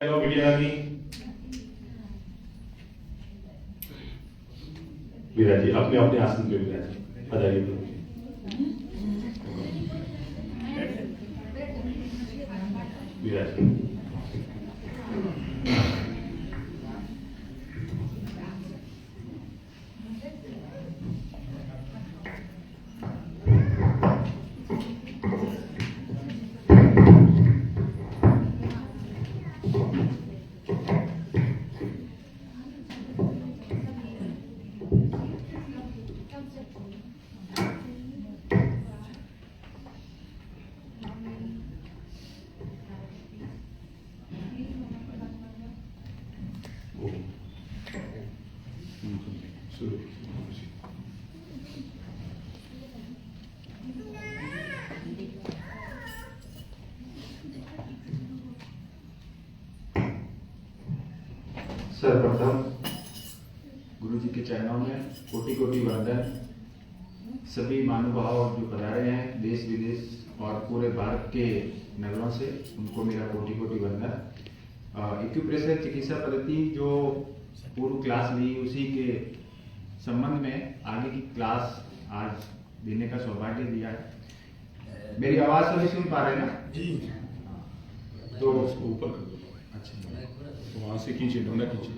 Hello media की विराज जी अपने अपने आसन पे विराज बताइए विराज शुरू सर्वप्रथम गुरु जी के चरणों में कोटि कोटि वंदन। सभी महानुभाव जो पधारे हैं देश विदेश और पूरे भारत के नगरों से, उनको मेरा कोटि कोटि वंदन। एक्यूप्रेशर चिकित्सा पद्धति जो पूर्व क्लास ली उसी के संबंध में आगे की क्लास आज देने का सौभाग्य दिया है। मेरी आवाज सभी सुन पा रहे हैं ना जी? तो उसको ऊपर कर दो। अच्छा, तो वहां से खींचे, ढूंढा खींचे,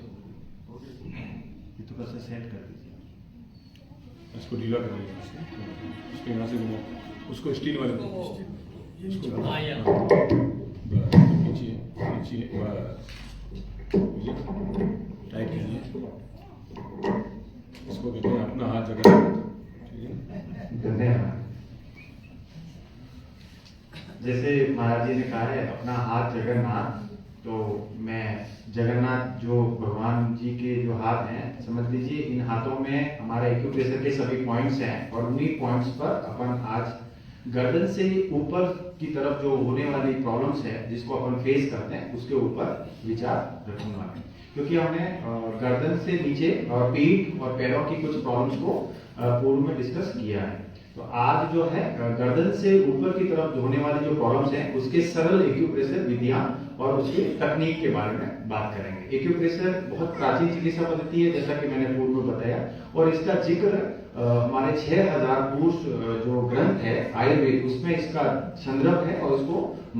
ये थोड़ा सा सेट कर दीजिए। इसको ढीला कर दीजिए, उसको यहाँ से घुमाओ, उसको स्टील वाले को उसको बस खींचिए खींचिए, बस टाइट कीजिए। इसको कहते हैं अपना हाथ जगह, ठीक है। धन्यवाद। जैसे महाराज जी ने कहा है अपना हाथ जगन्नाथ, तो मैं जगन्नाथ जो भगवान जी के जो हाथ हैं, समझ लीजिए इन हाथों में हमारा एक्यूप्रेशर के सभी पॉइंट्स हैं और उन्हीं पॉइंट्स पर अपन आज गर्दन से ऊपर की तरफ जो होने वाली प्रॉब्लम्स है जिसको अपन फेस करते हैं उसके ऊपर विचार रखने वाले हैं। क्योंकि हमने गर्दन से नीचे पीठ और पैरों की कुछ प्रॉब्लम्स को पूर्व में डिस्कस किया है। तो आज जो है गर्दन से ऊपर की तरफ होने वाली जो प्रॉब्लम्स हैं उसके सरल एक्यूप्रेशर विधियां और उसके तकनीक के बारे में बात करेंगे। एक्यूप्रेशर बहुत प्राचीन चिकित्सा पद्धति है जैसा कि मैंने पूर्व में बताया, और इसका जिक्र हमारे 6000 पुरुष जो ग्रंथ है आयुर्वेद उसमें इसका संदर्भ है और इसको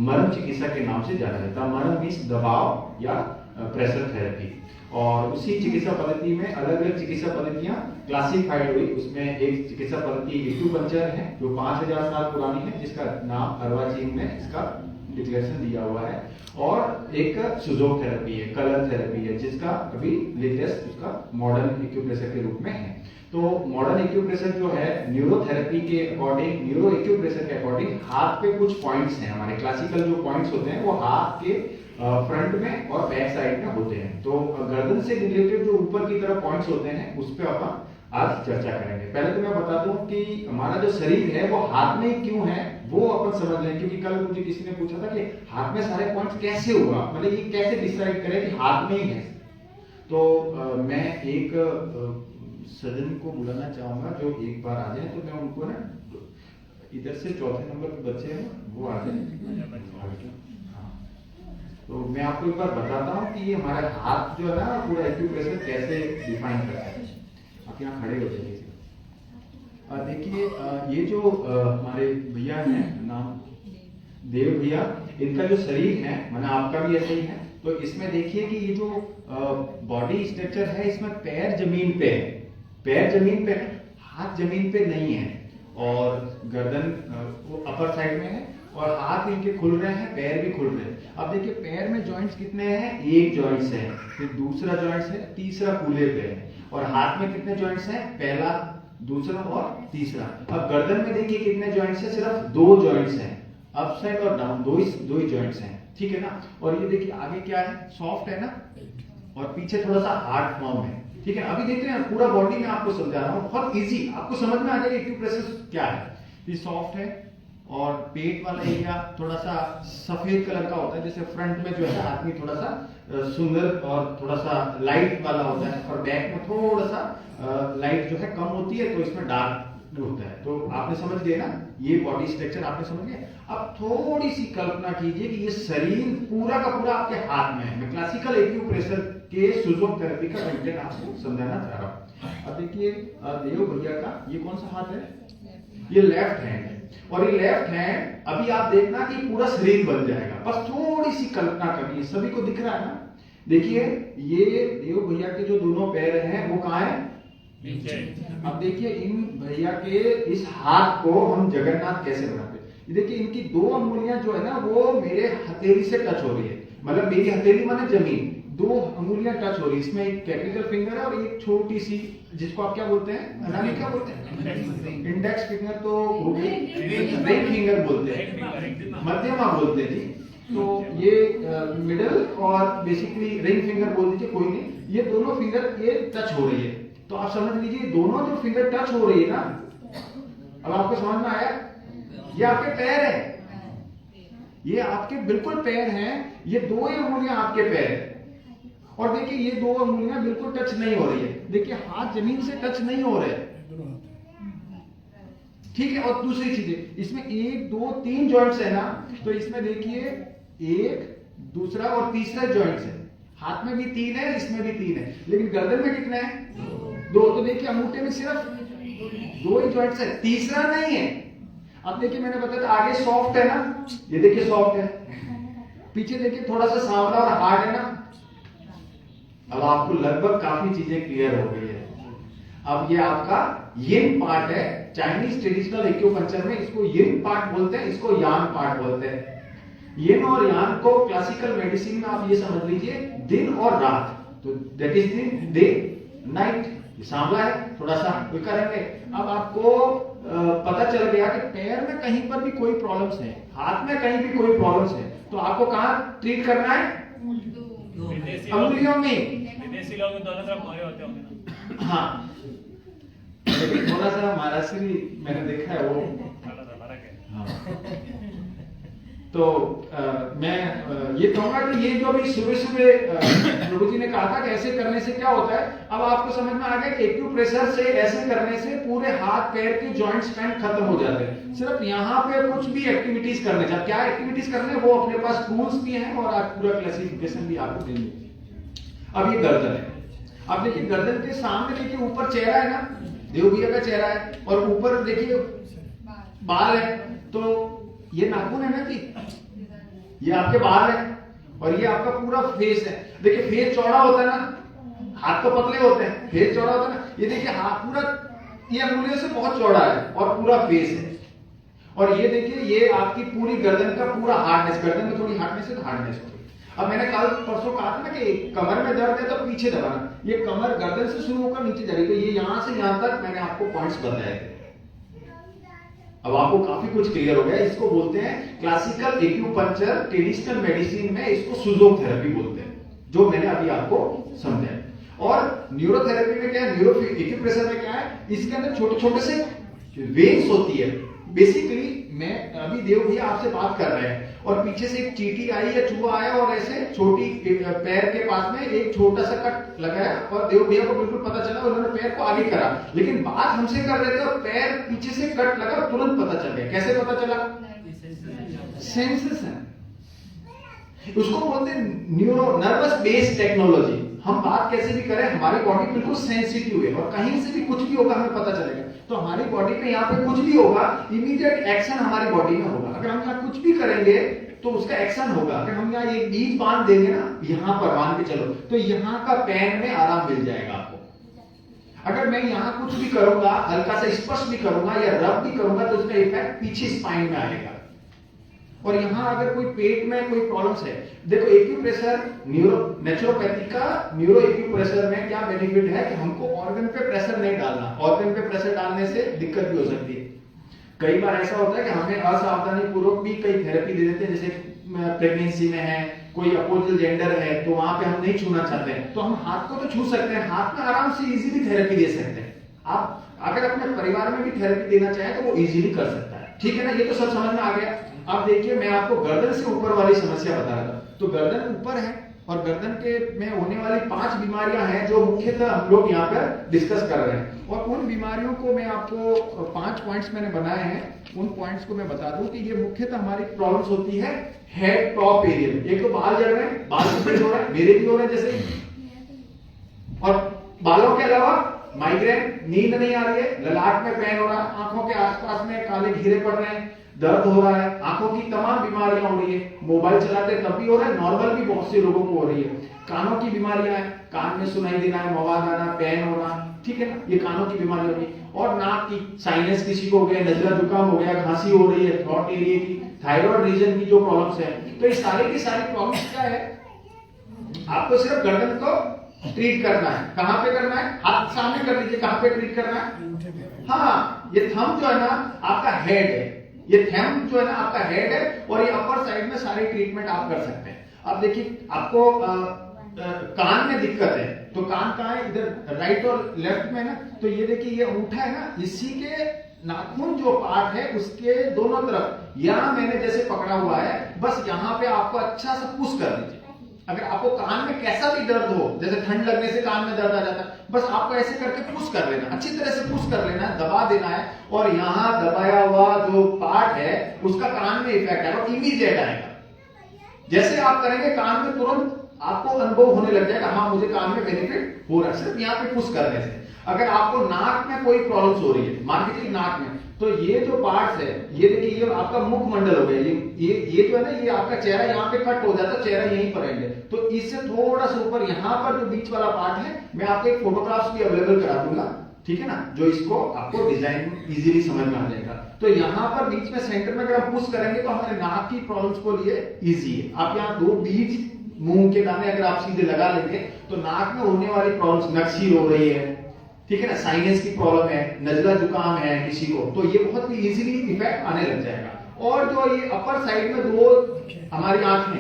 मर्म चिकित्सा के नाम से जाना जाता है। मर्म मीन्स दबाव या प्रेशर थेरेपी। और उसी चिकित्सा पद्धति में अलग अलग चिकित्सा पद्धतियां क्लासिफाइड हुई। उसमें एक चिकित्सा पद्धति एक्यूपंक्चर है जो 5000 साल पुरानी है, जिसका नाम अर्वाचीन में इसका डिक्लेरेशन दिया हुआ है, और एक सुजोक थेरेपी है, कलर थेरेपी है, जिसका अभी लेटेस्ट उसका मॉडर्न एक्यूप्रेशर के रूप में है। तो मॉडर्न एक्यूप्रेशर जो है न्यूरोथेरेपी के अकॉर्डिंग, न्यूरो एक्यूप्रेशर के अकॉर्डिंग हाथ पे कुछ पॉइंट्स हैं। हमारे क्लासिकल जो पॉइंट्स होते हैं वो हाथ के फ्रंट में और बैक साइड में होते हैं। तो गर्दन से रिलेटेड जो ऊपर की तरफ पॉइंट्स होते हैं उस पर अपन आज चर्चा करेंगे। पहले तो मैं बता दूं कि हमारा जो शरीर है वो हाथ में क्यों है वो अपन समझ लें, क्योंकि कल मुझे किसी ने पूछा था कि हाथ में सारे पॉइंट्स कैसे हुआ, मतलब ये कैसे डिसाइड करें कि हाथ में ही है। तो मैं एक सज्जन को बुलाना चाहूंगा जो एक बार आ जाए, तो मैं उनको ना इधर से चौथे नंबर पे बच्चे हैं वो आ जाए। तो मैं आपको एक बार बताता हूँ कि ये हमारा हाथ जो है ना पूरा एक्यूप्रेशर कैसे डिफाइन करता है। आप यहाँ खड़े हो जाइए। देखिए ये जो हमारे भैया हैं, नाम देव भैया, इनका जो शरीर है माना आपका भी ऐसे ही है। तो इसमें देखिए कि ये जो बॉडी स्ट्रक्चर है इसमें पैर जमीन पे है, पैर जमीन पे है, हाथ जमीन पे नहीं है, और गर्दन वो अपर साइड में है और हाथ इनके खुल रहे हैं, पैर भी खुल रहे हैं। अब देखिए पैर में जॉइंट्स कितने हैं, एक जॉइंट्स है, फिर दूसरा जॉइंट्स है, तीसरा कूल्हे पे है, और हाथ में कितने जॉइंट्स हैं, पहला, दूसरा और तीसरा। अब गर्दन में देखिए कितने जॉइंट्स हैं, सिर्फ 2 जॉइंट्स हैं, अप साइड और डाउन, दो ही जॉइंट्स हैं, ठीक है ना। और ये देखिए आगे क्या है, सॉफ्ट है ना, और पीछे थोड़ा सा हार्ड फॉर्म है, ठीक है। अभी देख रहे हैं पूरा बॉडी में आपको समझा रहा हूँ, बहुत इजी आपको समझ में आ जाएगा एक्यूप्रेशर क्या है। ये सॉफ्ट है और पेट वाला एरिया थोड़ा सा सफेद कलर का होता है, जैसे फ्रंट में जो है आदमी थोड़ा सा सुंदर और थोड़ा सा लाइट वाला होता है, और बैक में थोड़ा सा लाइट जो है कम होती है, तो इसमें डार्क होता है। तो आपने समझ गए ना, ये बॉडी स्ट्रक्चर आपने समझ गए। अब थोड़ी सी कल्पना कीजिए कि ये शरीर पूरा का पूरा आपके हाथ में है। मैं क्लासिकल एक्यूप्रेशर के फिजियोथेरेपी का कंटेंट आपको समझाना चाह रहा हूँ। अब देखिए देव भैया का ये कौन सा हाथ है, ये लेफ्ट हैंड है, और ये लेफ्ट हैंड अभी आप देखना कि पूरा शरीर बन जाएगा, बस थोड़ी सी कल्पना करनी है। सभी को दिख रहा है ना? देखिए ये देव भैया के जो दोनों पैर हैं वो कहाँ है? अब देखिए इन भैया के इस हाथ को हम जगन्नाथ कैसे बनाते हैं। ये देखिए इनकी दो अंगुलियां जो है ना वो मेरे हथेली से टच हो रही है, मतलब मेरी हथेली माने जमीन, दो अंगुलियां टच हो रही है। इसमें एक कैपिटल फिंगर है और एक छोटी सी, जिसको आप क्या बोलते हैं अनामी, क्या बोलते हैं? इंडेक्स फिंगर तो रिंग फिंगर बोलते हैं, मध्यमा बोलते हैं जी। तो ये मिडल और बेसिकली रिंग फिंगर बोल दीजिए, कोई नहीं। ये दोनों फिंगर ये टच हो रही है, तो आप समझ लीजिए दोनों जो फिंगर टच हो रही है ना, अब आपको समझ में आया? ये आपके पैर है, ये आपके बिल्कुल पैर हैं, ये दो ही अंगुलियां आपके पैर है। और देखिए ये दो अंगुलियां बिल्कुल टच नहीं हो रही है, देखिए हाथ जमीन से टच नहीं हो रहे, ठीक है। और दूसरी चीजें इसमें 1 2 3 जॉइंट्स है ना, तो इसमें देखिए एक, दूसरा और तीसरा जॉइंट्स है। हाथ में भी 3 है, इसमें भी 3 है, लेकिन गर्दन में कितने हैं? 2। तो देखिए अंगूठे में सिर्फ 2 ही जॉइंट्स है, तीसरा नहीं है। अब देखिए मैंने बताया था आगे सॉफ्ट है ना, ये देखिए सॉफ्ट है, पीछे देखिए थोड़ा सा सांवला और हार्ड है ना। अब आपको लगभग काफी चीजें क्लियर हो गई है। अब ये आपका यिन पार्ट है, चाइनीज ट्रेडिशनल एक्यूपंक्चर में इसको यिन पार्ट बोलते हैं, इसको यांग पार्ट बोलते हैं। यिन और यांग को क्लासिकल मेडिसिन में आप ये समझ लीजिए दिन और रात, तो दैट इज दिन, डे, नाइट। सांवला है, थोड़ा सा करेंगे। अब आपको पता चल गया कि पैर में कहीं पर भी कोई प्रॉब्लम्स है, हाथ में कहीं भी कोई प्रॉब्लम्स है, तो आपको कहां ट्रीट करना है? अंगुलियों में। विदेशी लोग दोनों तरफ गोरे होते होंगे ना। हाँ, लेकिन थोड़ा सा महाराष्ट्री मैंने देखा है वो। हाँ। तो मैं ये कहूंगा कि ये जो अभी सुबह सुबह प्रभु जी ने कहा था कि ऐसे करने से क्या होता है, अब आपको समझ में आ गया कि एक्यूप्रेशर से ऐसे करने से पूरे हाथ पैर के जॉइंट्स पेन खत्म हो जाते हैं। सिर्फ यहाँ पे कुछ भी एक्टिविटीज करने, जब क्या एक्टिविटीज करने वो अपने पास टूल्स भी हैं और आप पूरा क्लासिफिकेशन भी आपको देंगे। अब ये गर्दन है, अब देखिए गर्दन के सामने देखिए ऊपर चेहरा है ना, देव भैया का चेहरा है, और ऊपर देखिए बाल है, तो ये नाखून है ना जी, ये आपके बाल है, और ये आपका पूरा फेस है। देखिए फेस चौड़ा होता है ना, हाथ तो पतले होते हैं, फेस चौड़ा होता है ना। ये देखिए हाथ पूरा ये अंगुलियों से बहुत चौड़ा है और पूरा फेस है। और ये देखिए ये आपकी पूरी गर्दन का पूरा हार्डनेस, गर्दन में थोड़ी हार्डनेस है तो हार्डनेस होगी। अब मैंने कल परसों कहा था ना कि कमर में दर्द है तो पीछे दबाना, ये कमर गर्दन से शुरू होकर नीचे जाएगी, तो ये यहां से यहां तक मैंने आपको पॉइंट्स बताए थे। अब आपको काफी कुछ क्लियर हो गया। इसको बोलते हैं क्लासिकल एक्यूपंक्चर, ट्रेडिशनल मेडिसिन में इसको सुजोथेरेपी बोलते हैं, जो मैंने अभी आपको समझाया। और न्यूरोथेरेपी में क्या है, न्यूरो एक्यूप्रेशर में क्या है, इसके अंदर छोटे छोटे से वेन्स होती है। बेसिकली मैं अभी देव भैया आपसे बात कर रहे हैं और पीछे से एक चींटी आई या चूहा आया और ऐसे छोटी पैर के पास में एक छोटा सा कट लगाया और देव भैया को बिल्कुल पता चला, उन्होंने पैर को आगे करा, लेकिन बात हमसे कर रहे थे और पैर पीछे से कट लगा, तुरंत पता चल गया। कैसे पता चला? सेंसेशन, उसको बोलते हैं न्यूरो नर्वस बेस्ड टेक्नोलॉजी। हम बात कैसे भी करें, हमारी बॉडी बिल्कुल सेंसिटिव है और कहीं से भी कुछ भी होगा हमें पता चलेगा। तो हमारी बॉडी पे यहाँ पे कुछ भी होगा, इमीडिएट एक्शन हमारी बॉडी में होगा। अगर हम यहाँ कुछ भी करेंगे तो उसका एक्शन होगा। अगर हम यहाँ एक बीज बांध देंगे ना, यहाँ पर बांध के चलो, तो यहाँ का पेन में आराम मिल जाएगा आपको। अगर मैं यहाँ कुछ भी करूंगा, हल्का सा स्पर्श भी करूंगा या रब भी करूंगा, तो उसका इफेक्ट पीछे स्पाइन में आएगा। और यहाँ अगर कोई पेट में कोई प्रॉब्लम्स है, देखो एक्यूप्रेशर नेचुरोपैथी का न्यूरो एक्यूप्रेशर में क्या बेनिफिट है कि हमको ऑर्गन पे प्रेशर नहीं डालना। ऑर्गन पे प्रेशर डालने से दिक्कत भी हो सकती है। कई बार ऐसा होता है कि हमें असावधानी पूर्वक भी कई थेरेपी दे देते हैं, जैसे प्रेगनेंसी में है, कोई अपोजिट जेंडर है, तो वहां पे हम नहीं छूना चाहते हैं, तो हम हाथ को तो छू सकते हैं, हाथ में आराम से इजीली थेरेपी दे सकते हैं। आप अगर अपने परिवार में भी थेरेपी देना चाहें तो वो इजीली कर सकता है, ठीक है ना। ये तो सब समझ में आ गया। अब देखिए मैं आपको गर्दन से ऊपर वाली समस्या बता रहा था। तो गर्दन ऊपर है और गर्दन के में होने वाली 5 बीमारियां हैं जो मुख्यतः हम लोग यहाँ पर डिस्कस कर रहे हैं। और उन बीमारियों को मैं आपको 5 पॉइंट्स मैंने बनाए हैं, उन पॉइंट्स को मैं बता दूं कि ये मुख्यतः हमारी प्रॉब्लम्स होती है हेड टॉप एरिया में। एक तो बाल जल रहे हैं, बाल स्प्रेड हो रहा है, मेरे भी हो रहे हैं जैसे, और बालों के अलावा माइग्रेन, नींद नहीं आ रही है, ललाट में पेन हो रहा है, आंखों के आसपास में काले घेरे पड़ रहे हैं, दर्द हो रहा है, आंखों की तमाम बीमारियां हो रही है, मोबाइल चलाते तब भी हो रहा है, नॉर्मल भी बहुत से लोगों को हो रही है, कानों की बीमारियां हैं, कान में सुनाई देना है, मवाद आना, पेन होना, ठीक है ना, ये कानों की बीमारी होगी। और नाक की साइनस किसी को हो गया, नजला जुकाम हो गया, खांसी हो रही है, थ्रोट एरिया की, थायराइड रीजन की जो प्रॉब्लम्स है, तो ये सारी की सारी प्रॉब्लम्स क्या है, आपको सिर्फ गर्दन को ट्रीट करना है। कहां पे करना है, हाथ सामने कर लीजिए, कहां पे ट्रीट करना है, हाँ, ये थंब जो है ना आपका हेड है, ये थंब जो है ना आपका हेड है, और ये अपर साइड में सारी ट्रीटमेंट आप कर सकते हैं। अब देखिए आपको कान में दिक्कत है, तो कान कहाँ है, इधर राइट और लेफ्ट में ना, तो ये देखिए ये अंगूठा है ना, इसी के नाखून जो पार्ट है उसके दोनों तरफ, यहां मैंने जैसे पकड़ा हुआ है, बस यहां पे आपको अच्छा सा पुश कर दीजिए। अगर आपको कान में कैसा भी दर्द हो, जैसे ठंड लगने से कान में दर्द आ जाता है, बस आपको ऐसे करके पुश कर लेना, अच्छी तरह से पुश कर लेना है, दबा देना है, और यहाँ दबाया हुआ जो पार्ट है उसका कान में इफेक्ट आएगा, इमीडिएट आएगा। जैसे आप करेंगे कान में तुरंत आपको अनुभव होने लग जाएगा, हाँ मुझे कान में बेनिफिट हो रहा है सिर्फ यहाँ पे पुश करने से। अगर आपको नाक में कोई प्रॉब्लम हो रही है, मान लीजिए नाक में, तो ये जो पार्ट्स है, ये देखिए ये आपका मुखमंडल हो गया, ये जो है ना, ये आपका चेहरा यहाँ पे कट हो जाता है, चेहरा यहीं पर एंड है, तो इससे थोड़ा सा ऊपर यहाँ पर जो बीच वाला पार्ट है, मैं आपको एक फोटोग्राफ्स भी अवेलेबल करा दूंगा, ठीक है ना, जो इसको आपको डिजाइन इजीली समझ में आ जाएगा। तो यहाँ पर बीच में सेंटर में अगर हम पुश करेंगे तो हमारे नाक की प्रॉब्लम्स को लिए इजी है। आप यहाँ 2 बीज मूंग के दाने अगर आप सीधे लगा लेंगे तो नाक में होने वाली प्रॉब्लम्स, नक्सीर हो रही है, ठीक है ना, साइनस की प्रॉब्लम है, नजला जुकाम है किसी को, तो ये बहुत ही इजीली इफेक्ट आने लग जाएगा। और जो ये अपर साइड में 2 हमारी आंखें,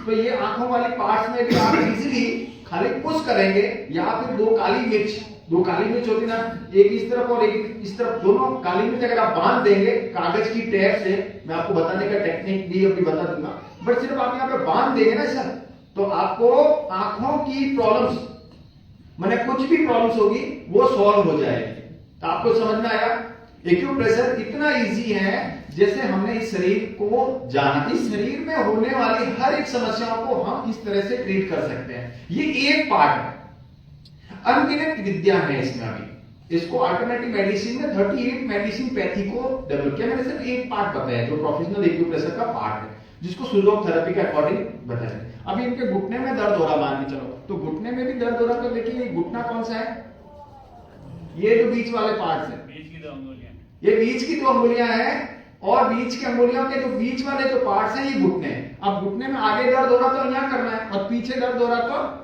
तो ये आंखों वाली पार्ट्स में भी आप इजीली खाली पुश करेंगे, या फिर 2 काली मिर्च होती ना, एक इस तरफ और एक इस तरफ, दोनों काली मिर्च अगर आप बांध देंगे कागज की टेप से, मैं आपको बताने का टेक्निक भी अभी बता दूंगा, बट सिर्फ आप यहाँ पे बांध देंगे ना सर, तो आपको आंखों की प्रॉब्लम्स, मैंने कुछ भी प्रॉब्लम्स होगी वो सॉल्व हो जाएगी। तो आपको समझ में आया, एक्यूप्रेशर इतना इजी है जैसे हमने इस शरीर को जाना, इस शरीर में होने वाली हर एक समस्याओं को हम इस तरह से ट्रीट कर सकते हैं। ये एक पार्ट है, अनगिनत विद्या है इसमें। अभी इसको अल्टरनेटिव मेडिसिन में 38 मेडिसिन पैथी को डेवलप किया, मैंने सिर्फ एक पार्ट बताया जो प्रोफेशनल एक्यूप्रेशर का पार्ट है, जिसको सुलभ थेरेपी के अकॉर्डिंग बताया। अभी इनके घुटने में दर्द हो रहा, मान के चलो, तो घुटने में भी दर्द हो रहा, तो देखिए ये घुटना कौन सा है, ये जो बीच वाले पार्ट्स है, ये बीच की 2 अंगुलियां हैं, और बीच की अंगुलियों के जो बीच वाले जो पार्ट्स हैं ये घुटने हैं। अब घुटने में आगे दर्द हो रहा तो यहाँ करना है, और पीछे दर्द हो रहा तो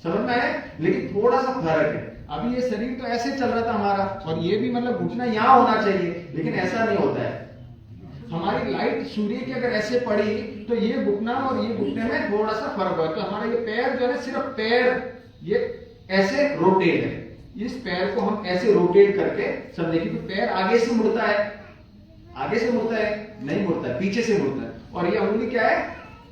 समझ में आया, लेकिन थोड़ा सा फर्क है। अभी ये शरीर तो ऐसे चल रहा था हमारा, और ये भी मतलब घुटना यहाँ होना चाहिए, लेकिन ऐसा नहीं होता है। हमारी लाइट सूर्य की अगर ऐसे पड़ी तो ये घुटना और ये घुटने में थोड़ा सा फर्क हुआ, तो हमारा ये पैर जो है सिर्फ पैर ये ऐसे रोटेट है, इस पैर को हम ऐसे रोटेट करके समझे कि तो पैर आगे से मुड़ता है, आगे से मुड़ता है, नहीं मुड़ता है, पीछे से मुड़ता है, और ये अंगुली क्या है,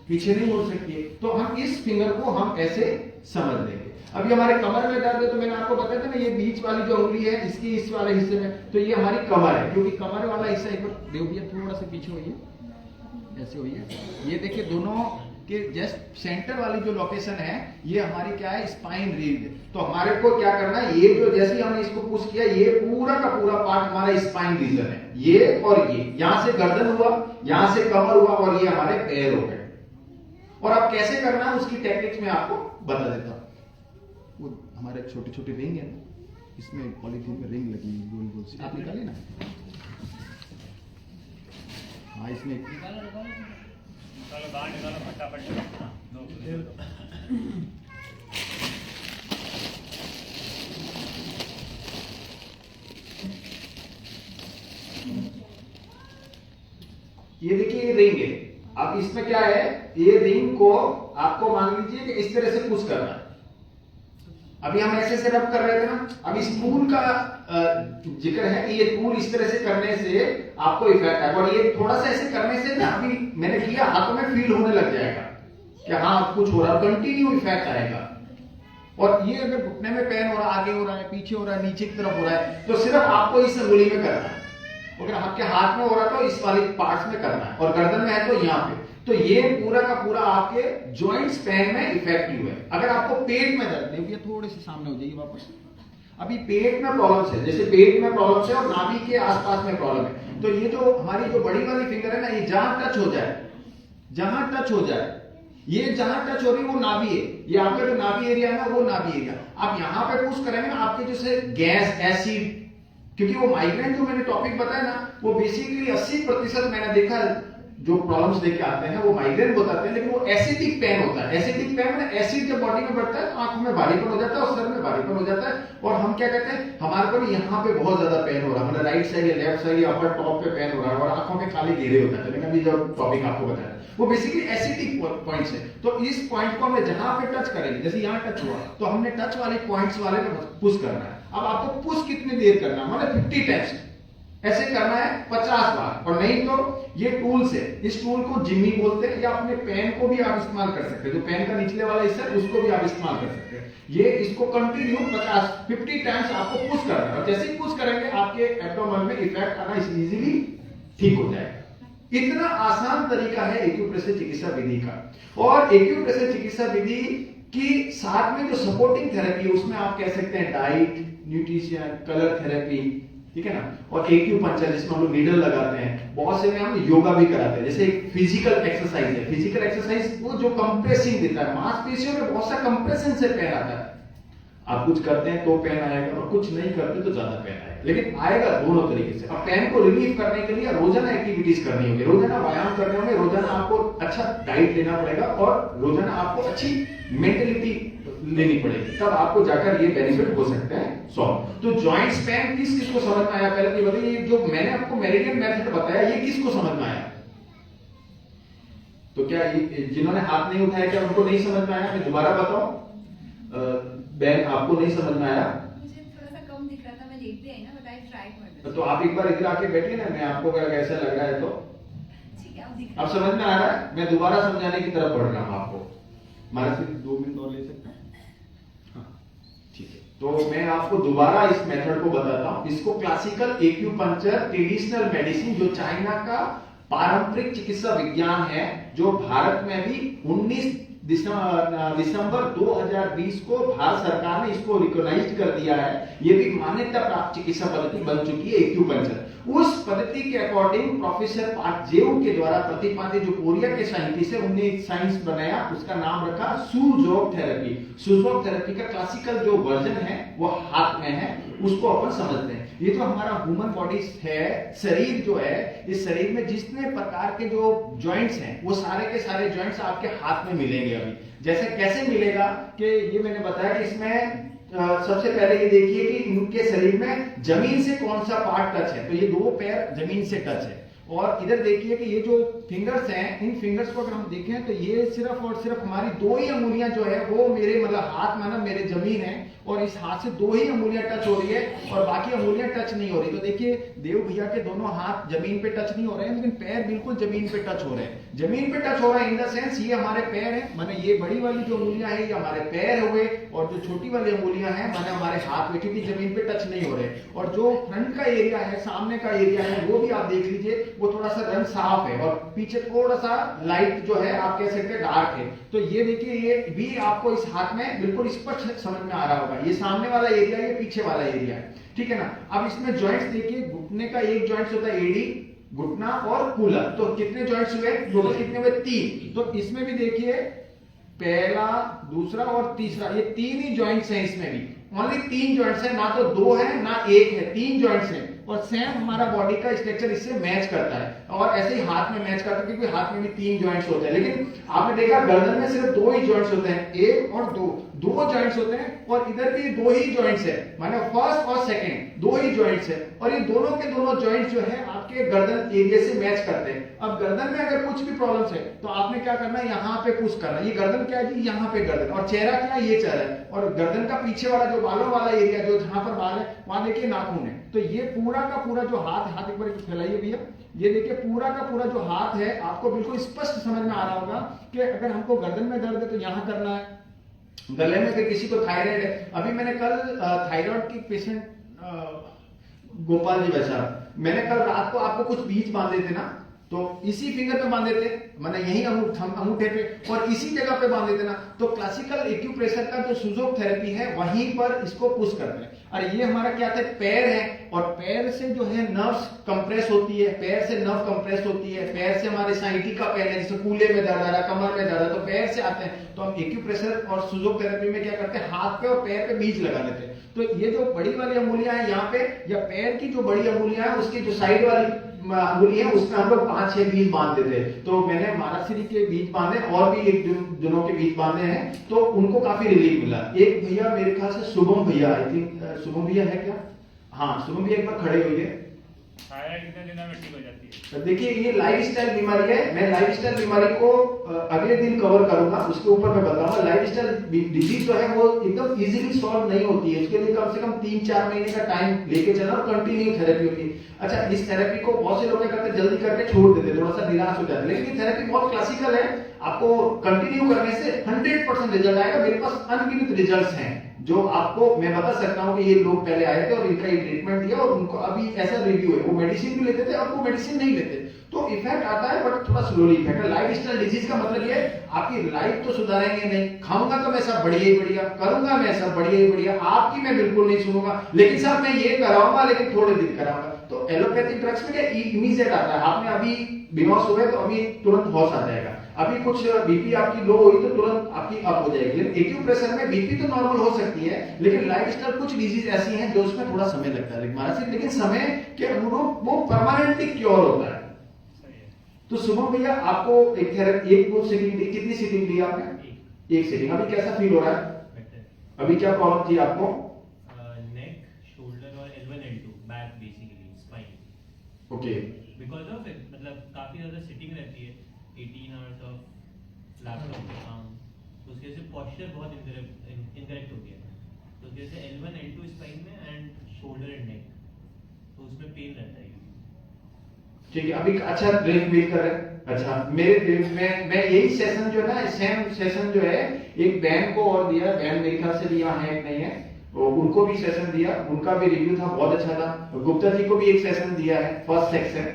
पीछे नहीं मुड़ सकती है, तो हम इस फिंगर को हम ऐसे समझ लेंगे। अभी हमारे कमर में दर्द है, तो मैंने आपको बताया था ना, ये बीच वाली जो अंगुली है इसकी इस वाले हिस्से में, तो ये हमारी कमर है, क्योंकि कमर वाला हिस्सा एक बार देव भैया थोड़ा सा पीछे होइए, ऐसे होइए, ये देखिए दोनों के जस्ट सेंटर वाली जो लोकेशन है ये हमारी क्या है, स्पाइन रीड। तो हमारे को क्या करना है, ये जो जैसे हमने इसको पुश किया, ये पूरा का पूरा पार्ट हमारा स्पाइन रीजन है, ये और ये, यहां से गर्दन हुआ, यहां से कमर हुआ, और ये हमारे पैर हो गए। और अब कैसे करना है उसकी टेक्निक्स में आपको बता देता हूं। वो हमारे छोटे छोटे रिंग है ना, इसमें पॉलीथीन में रिंग लगी है गोल गोल सी, आप निकालिए ना, हाँ इसमें निकालो बाहर निकालो फटाफट। ये देखिए ये रिंग है, अब इसमें क्या है, ये रिंग को आपको मान लीजिए कि इस तरह से पुश करना है। अभी हम ऐसे से रब कर रहे थे ना, अब इस टूल का जिक्र है कि ये टूल इस तरह से करने से आपको इफेक्ट आएगा, और ये थोड़ा सा ऐसे करने से ना, अभी मैंने किया, हाथों में फील होने लग जाएगा कि हाँ कुछ हो रहा है, कंटिन्यू इफेक्ट आएगा। और ये अगर घुटने में पेन हो रहा है, आगे हो रहा है, पीछे हो रहा है, नीचे की तरफ हो रहा है, तो सिर्फ आपको इस अंगुली में करना है। अगर आपके हाथ में हो रहा है तो इस वाले पार्ट्स में करना है, और गर्दन में है तो यहाँ पे। तो ये पूरा का पूरा आपके जॉइंट्स पेन में इफेक्टिव है। अगर आपको पेट में दर्द, देखिए थोड़े से सामने हो जाइए वापस, अभी पेट में प्रॉब्लम है, जैसे पेट में प्रॉब्लम है और नाभि के आसपास में प्रॉब्लम है, तो ये जो हमारी जो बड़ी वाली फिंगर है ना, ये जहां टच हो जाए, जहां टच हो जाए, ये जहां टच हो रही है वो नाभि है, ये आपका जो नाभि एरिया है ना, वो नाभि एरिया। आप यहां पे पुश करेंगे ना, आपके जैसे गैस, एसिड, क्योंकि वो माइग्रेन जो मैंने टॉपिक बताया ना, वो बेसिकली 80% मैंने देखा जो प्रॉब्लम्स लेके आते हैं वो माइग्रेन बताते हैं, लेकिन वो एसिडिक पेन होता है। एसिडिक पेन में एसिड जब बॉडी में बढ़ता है तो आंखों में भारीपन हो जाता है और सर में भारीपन हो जाता है, और हम क्या कहते हैं, हमारे को यहाँ पे बहुत ज्यादा पेन हो रहा है, मतलब राइट साइड या लेफ्ट साइड या अपर टॉप पे पेन हो रहा है, और आंखों में काले घेरे होता है। तो मैंने अभी जो टॉपिक आपको बताया वो बेसिकली एसिडिक पॉइंट्स है। तो इस पॉइंट को हमने जहां पे टच करेंगे, जैसे यहाँ टच हुआ तो हमने टच वाले पॉइंट्स वाले पे पुश करना है। अब आपको पुश कितनी देर करना है, मतलब 50 टाइम्स ऐसे करना है 50 बार, और नहीं तो ये टूल्स है, इस टूल को जिम्मी बोलते हैं, या अपने पेन को भी आप इस्तेमाल कर सकते हैं, जो पेन का निचले वाला हिस्सा है उसको भी आप इस्तेमाल कर सकते हैं। ये इसको कंटिन्यू 50 टाइम्स आपको पुश करना है, और जैसे ही पुश करेंगे आपके एब्डोमेन में इफेक्ट आना इजीली ठीक हो जाएगा। इतना आसान तरीका है एक्यूप्रेशर चिकित्सा विधि का। और एक्यूप्रेशर चिकित्सा विधि की साथ में जो सपोर्टिंग थेरेपी है उसमें आप कह सकते हैं डाइट, न्यूट्रिशन, कलर थेरेपी, ठीक है ना, और एक्यूपंक्चर जिसमें हम लोग नीडल लगाते हैं, बहुत से में हम योगा भी कराते हैं। जैसे फिजिकल एक्सरसाइज है, फिजिकल एक्सरसाइज वो जो कंप्रेसिंग देता है, मांसपेशियों में बहुत सा कंप्रेशन से पेन आता है। आप कुछ करते हैं तो पेन आएगा, और कुछ नहीं करते तो ज्यादा पेन आएगा, लेकिन आएगा दोनों तरीके से। अब पेन को रिलीव करने के लिए रोजाना एक्टिविटीज करनी होगी, रोजाना व्यायाम करने होंगे, रोजाना आपको अच्छा डाइट लेना पड़ेगा, और रोजाना आपको अच्छी मेंटलिटी लेनी पड़ेगी, तब आपको जाकर ये बेनिफिट हो सकता है सॉल्व। तो जॉइंट्स पेन किस किस को समझ में आया, पहले तो बताइए, जो मैंने आपको मेरिडियन मेथड बताया ये किसको समझ में आया? तो क्या जिन्होंने हाथ नहीं उठाया क्या उनको नहीं समझ में आया? मैं दोबारा बताऊं, बहन आपको नहीं समझ में आया? मुझे थोड़ा सा कम दिख रहा था, मैं लेट भी आई ना, बट आई ट्राइड। तो आप एक बार इधर आके बैठिए ना, मैं आपको कैसा लग रहा है तो ठीक है, अब समझ में आ रहा है। मैं दोबारा समझाने की तरफ बढ़ रहा हूं आपको, हमारे सिर्फ 2 मिनट और ले सकते हैं, ठीक है। तो मैं आपको दोबारा इस मेथड को बताता हूं। इसको क्लासिकल एक्यूपंक्चर ट्रेडिशनल मेडिसिन, जो चाइना का पारंपरिक चिकित्सा विज्ञान है, जो भारत में भी 19 दिसंबर 2020 को भारत सरकार ने इसको रिकॉग्नाइज कर दिया है। ये भी मान्यता प्राप्त चिकित्सा पद्धति बन चुकी है एक्यूपंक्चर। उस पद्धति के अकॉर्डिंग प्रोफेसर पार्क जेऊ के द्वारा प्रतिपादित, जो कोरिया के साइंटिस्ट है, उन्होंने एक साइंस बनाया, उसका नाम रखा सुजोग थेरेपी। सुजोग थेरेपी का क्लासिकल जो वर्जन है वो हाथ में है, उसको अपन समझते हैं। ये तो हमारा ह्यूमन बॉडी है, शरीर जो है, इस शरीर में जितने प्रकार के जो जॉइंट्स हैं वो सारे के सारे जॉइंट्स आपके हाथ में मिलेंगे। अभी जैसे कैसे मिलेगा कि ये मैंने बताया कि इसमें सबसे पहले ये देखिए कि इनके शरीर में जमीन से कौन सा पार्ट टच है, तो ये 2 पैर जमीन से टच है। और इधर देखिए कि ये जो फिंगर्स हैं, इन फिंगर्स को अगर हम देखें तो ये सिर्फ और सिर्फ हमारी 2 ही अंगुलियां जो है वो मेरे मतलब हाथ में ना मेरे जमीन है, और इस हाथ से 2 ही अंगुलियां टच हो रही है और बाकी अंगुलियां टच नहीं हो रही। तो देखिए देव भैया के दोनों हाथ जमीन पे टच नहीं हो रहे हैं, लेकिन पैर बिल्कुल जमीन पे टच हो रहे हैं। जमीन पे टच हो रहा है इन द सेंस ये हमारे पैर है, माने ये बड़ी वाली जो अंगुलियां है ये हमारे पैर हुए, और जो छोटी वाली अंगुलियां हैं माने हमारे हाथ में, क्योंकि जमीन पे टच नहीं हो रहे। और जो फ्रंट का एरिया है, सामने का एरिया है, वो भी आप देख लीजिए, वो थोड़ा सा रंग साफ है, और पीछे थोड़ा सा लाइट जो है आप कह सकते हैं डार्क है। तो ये देखिए ये भी आपको इस हाथ में बिल्कुल स्पष्ट समझ में आ रहा होगा, ये सामने वाला एरिया, ये पीछे वाला एरिया है, ठीक है ना। अब इसमें जॉइंट्स देखिए, घुटने का एक जॉइंट्स होता है एडी, घुटना और कूलर, तो कितने जॉइंट्स हुए टोटल, कितने हुए 3। तो इसमें भी देखिए पहला, दूसरा और तीसरा, ये 3 ही जॉइंट्स हैं, इसमें भी ओनली 3 जॉइंट्स हैं, ना तो 2 है ना 1 है, 3 जॉइंट्स हैं। और सेम हमारा बॉडी का स्ट्रक्चर इससे मैच करता है। और ऐसे ही हाथ में मैच करते हैं, क्योंकि हाथ में भी 3 जॉइंट्स होते हैं, लेकिन आपने देखा गर्दन में सिर्फ 2 ही जॉइंट्स होते हैं, 1 और 2 जॉइंट्स होते हैं, और इधर भी 2 ही जॉइंट्स है, माने फर्स्ट और सेकंड 2 ही जॉइंट्स है, और ये दोनों के दोनों जॉइंट्स जो है आपके गर्दन एरिया से मैच करते हैं। अब गर्दन में अगर कुछ भी प्रॉब्लम्स है तो आपने क्या करना है, यहाँ पे पुश करना है। ये गर्दन क्या है जी, यहाँ पे गर्दन, और चेहरा क्या है, ये चेहरा है, और गर्दन का पीछे वाला जो बालों वाला एरिया जो जहां पर बाल है वहां देखिए नाखून है। तो ये पूरा का पूरा जो हाथ एक बार फैलाइए भैया, ये देखिए पूरा का पूरा जो हाथ है आपको बिल्कुल स्पष्ट समझ में आ रहा होगा कि अगर हमको गर्दन में दर्द है तो यहां करना है, गले में अगर किसी को थायराइड है। अभी मैंने कल थायराइड की पेशेंट गोपाल जी वैसा, मैंने कल रात को आपको कुछ बीज बांधे थे ना, तो इसी फिंगर पे बांधे थे, मैंने यही अंगूठे पे और इसी जगह पे बांधे थे ना, तो क्लासिकल एक्यूप्रेशर का जो सुजोक थेरेपी है वहीं पर इसको पुश करते हैं। और ये हमारा क्या था, पैर है, और पैर से जो है नर्व्स कंप्रेस होती है, पैर से नर्व कंप्रेस होती है, पैर से हमारे साइटिका पेन है, जैसे कूल्हे में दर्द आ रहा, कमर में दर्द है, तो पैर से आते हैं। तो हम एक्यूप्रेशर और सुजोक थेरेपी में क्या करते हैं, हाथ पे और पैर पे बीज लगा लेते हैं। तो ये जो बड़ी वाली अंगुलियां हैं यहाँ पे, या पैर की जो बड़ी अंगुलियां हैं उसकी जो साइड वाली अंगुली है उसमें हम लोग 5-6 बीज बांध देते हैं। तो मैंने माराश्री के बीज बांधे और भी एक दिनों के बीज बांधे हैं, तो उनको काफी रिलीफ मिला। एक भैया मेरे ख्याल से शुभम भैया, आई थिंक शुभम भैया है क्या, हाँ शुभम भैया एक बार खड़े हुए, कितने दिनों में ठीक हो जाती है? देखिए ये लाइफस्टाइल बीमारी है, मैं लाइफस्टाइल बीमारी को अगले दिन कवर करूंगा, उसके ऊपर मैं बताऊंगा। लाइफस्टाइल डिजीज जो है वो एकदम इजीली सॉल्व नहीं होती है, उसके लिए कम से कम 3-4 महीने का टाइम लेके चलना और कंटिन्यू थेरेपी होती है। अच्छा, इस थेरेपी को बहुत से लोग क्या करते हैं, जल्दी करके छोड़ देते, थोड़ा सा निराश हो जाते हैं, लेकिन ये थेरेपी बहुत क्लासिकल है, आपको कंटिन्यू करने से 100% रिजल्ट आएगा। मेरे पास अनगिनत रिजल्ट्स हैं जो आपको मैं बता सकता हूं कि ये लोग पहले आए थे और इनका ये ट्रीटमेंट दिया और उनको अभी ऐसा रिव्यू है, वो मेडिसिन भी लेते थे, अब वो मेडिसिन नहीं लेते, तो इफेक्ट आता है बट थोड़ा स्लोली इफेक्ट है। लाइफस्टाइल डिजीज का मतलब ये आपकी लाइफ तो सुधारेंगे नहीं, खाऊंगा तो मैं सब बढ़िया ही बढ़िया, करूंगा मैं सब बढ़िया ही बढ़िया, आपकी मैं बिल्कुल नहीं सुनूंगा, लेकिन सर मैं ये कराऊंगा लेकिन थोड़े दिन कराऊंगा। तो एलोपैथिक ड्रग्स में क्या इमीडिएट आता है, आपने अभी बेहोश हुए तो अभी तुरंत होश आ जाएगा, अभी कुछ बीपी आपकी लो हुई तो तुरंत आपकी अप हो जाएगी। लेकिन एक्यूप्रेशर में बीपी तो नॉर्मल हो सकती है, लेकिन लाइफस्टाइल कुछ डिजीज ऐसी हैं जो उसमें थोड़ा समय लगता है, लेकिन समय के अनुरूप वो परमानेंटली क्योर होता है। तो शुभम भैया आपको एक सीटिंग दी, कितनी सीटिंग दी आपने? एक सीटिंग। अभी कैसा फील हो रहा है? अभी क्या प्रॉब्लम थी आपको? नेक, शोल्डर और L1 L2 back, basically spine. Okay, because of it, मतलब काफी ज्यादा सिटिंग रहती है, 18 आवर्स ऑफ लैपटॉप पे काम, तो उसकी वजह से पोस्चर बहुत इनकरेक्ट हो गया, तो जैसे L1 L2 स्पाइन में एंड शोल्डर एंड नेक, तो उसमें पेन रहता है। ठीक है, अभी अच्छा रिलीफ फील कर रहे हैं। अच्छा, मेरे मैं यही सेशन जो है ना, सेम सेशन जो है एक बैंड को और दिया, बैंड मेरे ख्याल से यहाँ है नहीं है, तो उनको भी सेशन दिया, उनका भी रिव्यू था, बहुत अच्छा था। गुप्ता जी को भी एक सेशन दिया है, फर्स्ट सेक्शन,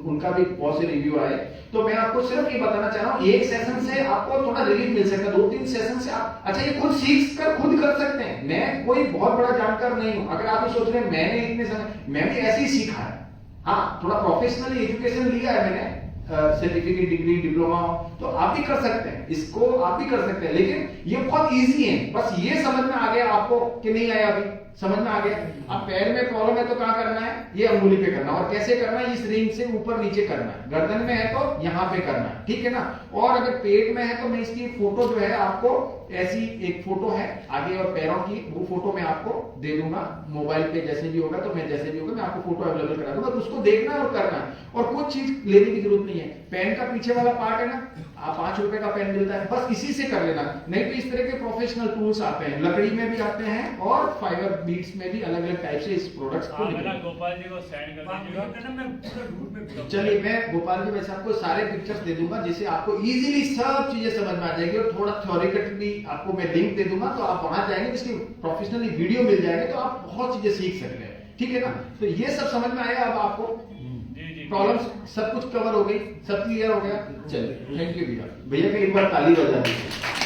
उनका भी बहुत से रिव्यू आए। तो मैं आपको सिर्फ ये बताना चाह रहा हूँ, एक सेशन से आपको थोड़ा रिलीफ मिल सकता है, 2-3 सेशन से आप अच्छा ये खुद सीख कर खुद कर सकते हैं। मैं कोई बहुत बड़ा जानकार नहीं हूँ, अगर आप ये सोच रहे हैं मैंने इतने समय, मैं भी ऐसे ही सीखा है, हाँ थोड़ा प्रोफेशनली एजुकेशन लिया है मैंने, सर्टिफिकेट, डिग्री, डिप्लोमा, तो आप भी कर सकते हैं, इसको आप भी कर सकते हैं, लेकिन ये बहुत इजी है। बस ये समझ में आ गया आपको कि नहीं आया? अभी समझ में आ गया। अब पैर में प्रॉब्लम है तो कहां करना है? ये अंगुली पे करना, और कैसे करना है? इस रिंग से ऊपर नीचे करना है। गर्दन में है तो यहाँ पे करना है, ठीक है ना। और अगर पेट में है तो मैं इसकी फोटो जो है आपको, ऐसी एक फोटो है आगे और पैरों की, वो फोटो मैं आपको दे दूंगा मोबाइल पे, जैसे भी होगा तो मैं जैसे भी होगा मैं आपको फोटो अवेलेबल करा दूंगा, तो उसको देखना है और करना है, और कुछ चीज लेने की जरूरत नहीं है। पेन का पीछे वाला पार्ट है ना, 5 रुपए का पेन मिलता है, बस इसी से कर लेना, नहीं तो इस तरह के प्रोफेशनल टूल्स आते हैं, लकड़ी में भी आते हैं और फाइबर बीट्स में भी अलग अलग टाइप से इस प्रोडक्ट्स को गोपाल जी को सेंड कर दीजिएगा। चलिए, मैं गोपाल जी वैसे आपको सारे पिक्चर्स दे दूंगा, जिससे आपको इजीली सब चीजें समझ में आ जाएगी, और थोड़ा थ्योरेटिकल भी आपको मैं लिंक दे दूंगा, तो आप वहां जाएंगे, जिसकी प्रोफेशनली वीडियो मिल जाएंगे, तो आप बहुत चीजें सीख सकते हैं, ठीक है ना। तो ये सब समझ में आया, अब आपको प्रॉब्लम्स सब कुछ कवर हो गई, सब क्लियर हो गया। चलिए, थैंक यू भैया, भैया की एक बार ताली बजा दीजिए।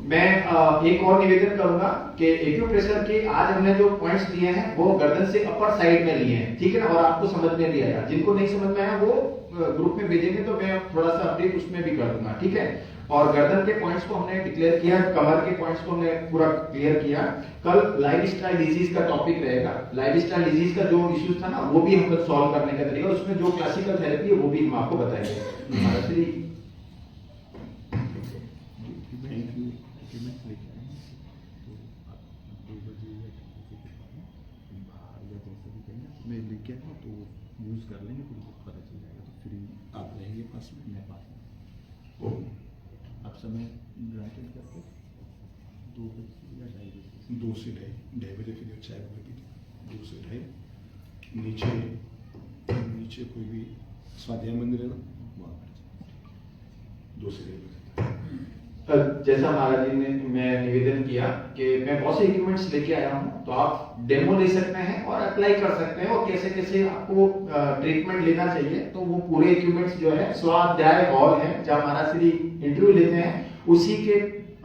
मैं एक और निवेदन करूंगा कि एक्यूप्रेशर के आज हमने जो पॉइंट्स दिए हैं वो गर्दन से अपर साइड में लिए हैं, ठीक है ना, और आपको समझ में भी आया। जिनको नहीं समझ में आया वो ग्रुप में भेजेंगे तो मैं थोड़ा सा अपडेट उसमें भी कर दूंगा, ठीक है। और गर्दन के पॉइंट्स को हमने डिक्लेयर किया, कमर के पॉइंट्स को हमने पूरा क्लियर किया। कल लाइफस्टाइल डिजीज का टॉपिक रहेगा। लाइफस्टाइल डिजीज का जो इश्यूज था ना वो भी हम कल सॉल्व करने का तरीका, उसमें जो क्लासिकल थेरेपी है वो भी हम आपको बताएंगे। हमारा श्री मैं लेके आया तो यूज कर लेंगे, फिर पता चल जाएगा। तो फ्री आप रहेंगे पास में, मैं पास में। आप समय ग्रांटेड करके 2 बजे या 2:30 बजे, 2 से 2:30 बजे फिर चाय वगैरह पीते, 2 से 2:30। नीचे कोई भी स्वाध्याय मंदिर है ना, वहाँ पर 2 से 2:30 बजे। जैसा महाराज जी ने मैं निवेदन किया कि मैं बहुत से इक्विपमेंट्स लेके आया हूँ, तो आप डेमो ले सकते हैं और अप्लाई कर सकते हैं, और कैसे कैसे आपको ट्रीटमेंट लेना चाहिए। तो वो पूरे इक्विपमेंट्स जो है स्वाध्याय हॉल है जहाँ महाराज श्री इंटरव्यू लेते हैं, उसी के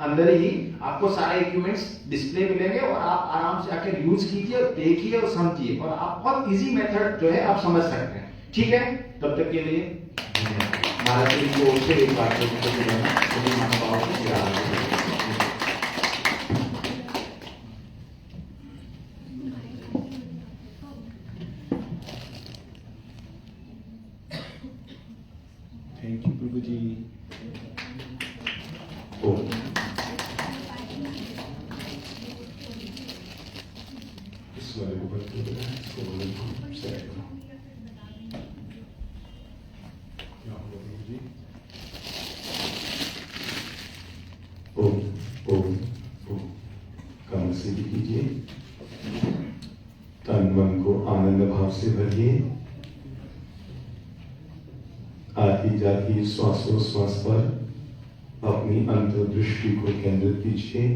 अंदर ही आपको सारे इक्विपमेंट्स डिस्प्ले मिलेंगे, और आप आराम से आकर यूज कीजिए, देखिए और समझिए, और आप बहुत इजी मेथड जो है आप समझ सकते हैं, ठीक है। तब तक के लिए महाराज जी को फिर एक बार सभी महानुभावों को याद रखें। थैंक यू प्रभु जी। इस वाले को बंद कर देना, इसको बंद करो, सेट करो। क्या होगा प्रभु जी? ओम ओम ओम। काम से भी कीजिए, तन मन को आनंद भाव से भरिए। आती जाती श्वासोश्वास पर अपनी अंतर्दृष्टि को केंद्रित कीजिए।